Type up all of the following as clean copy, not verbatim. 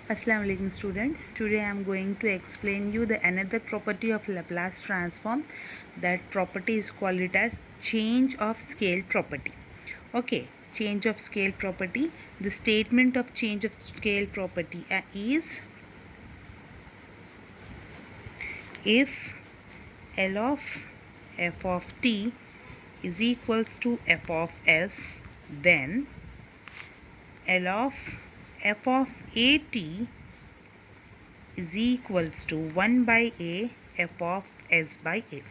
Assalamu alaikum students. Today I am going to explain you the another property of Laplace transform. That property is called it as change of scale property. Okay, change of scale property. The statement of change of scale property is if L of f of t is equals to f of s, then L of f of at is equals to 1 by a f of s by a.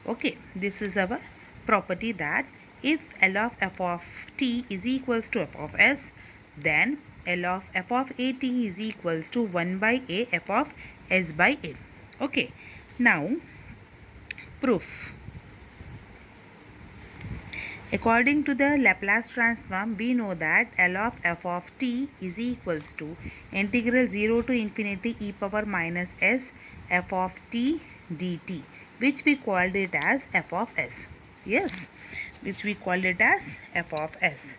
Okay, this is our property that if L of f of t is equals to f of s, then L of f of at is equals to 1 by a f of s by a. Okay, now proof. According to the Laplace transform, we know that L of f of t is equals to integral 0 to infinity e power minus s f of t dt, which we called it as f of s. Yes, which we called it as f of s.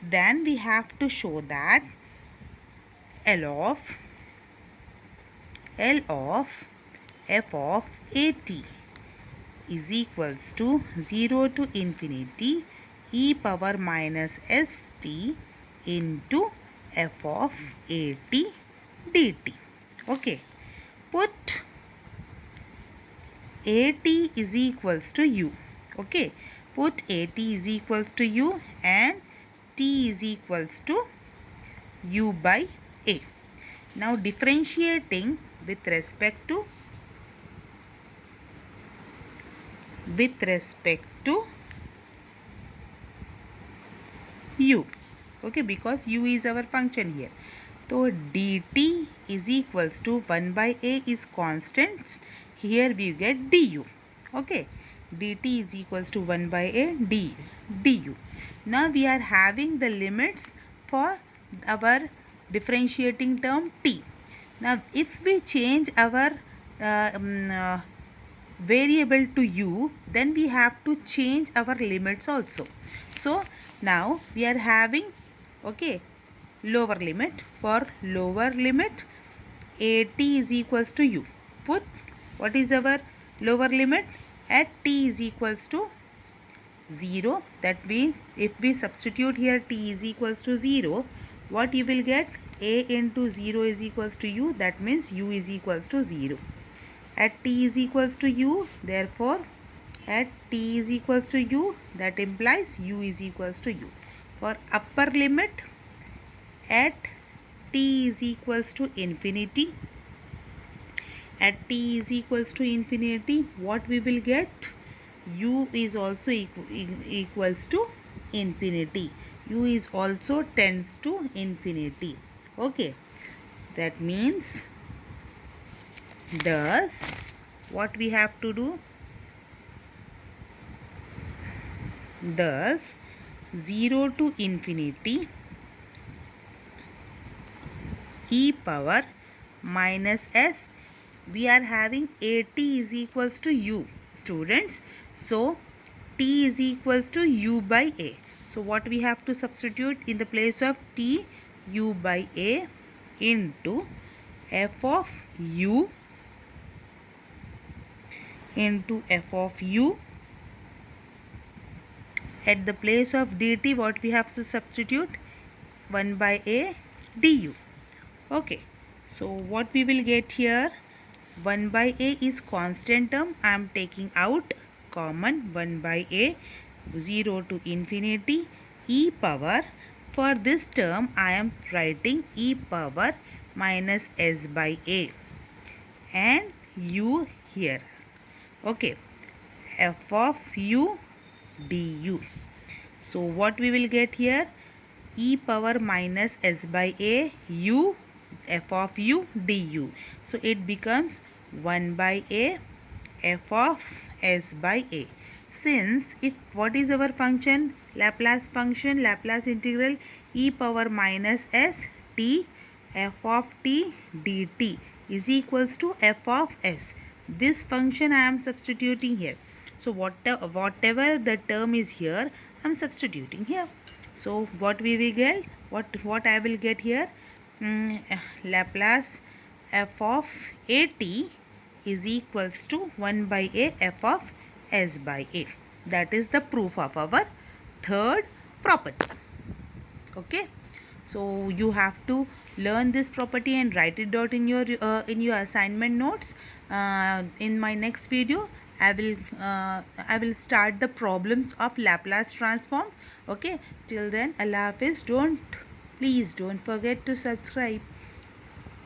Then we have to show that L of f of at is equals to 0 to infinity e power minus st into f of at dt. Okay, put at is equals to u. Okay, put at is equals to u and t is equals to u by a. Now differentiating with respect to u. Okay, because u is our function here. So dt is equals to 1 by a is constant. Here we get du. Okay, dt is equals to 1 by a du. Now we are having the limits for our differentiating term t. Now if we change our variable to u, then we have to change our limits also. So now we are having, okay, lower limit. For lower limit, at is equals to u. Put what is our lower limit at t is equals to 0. That means if we substitute here t is equals to 0, what you will get? A into 0 is equals to u. That means u is equals to 0. At t is equals to u, therefore at t is equals to u, that implies u is equals to u. For upper limit, at t is equals to infinity, at t is equals to infinity, what we will get? U is also equals to infinity. U is also tends to infinity. Okay, that means thus what we have to do? Thus 0 to infinity e power minus s, we are having at is equals to u, students. So t is equals to u by a. So what we have to substitute in the place of t? U by a into f of u at the place of dt. What we have to substitute? 1 by a du. Okay, so what we will get here? 1 by a is constant term. I am taking out common 1 by a, 0 to infinity e power. For this term I am writing e power minus s by a and u here. Okay, f of u du. So what we will get here? E power minus s by a u f of u du. So it becomes 1 by a f of s by a. Since if what is our function? Laplace function, Laplace integral e power minus s t f of t dt is equals to f of s. This function I am substituting here. So whatever the term is here, I am substituting here. So what we will get? What I will get here? Laplace f of at is equals to 1 by a f of s by a. That is the proof of our third property. Okay, so you have to learn this property and write it out in your assignment notes. In my next video I will start the problems of Laplace transform. Okay, till then, Allah Hafiz. Please don't forget to subscribe.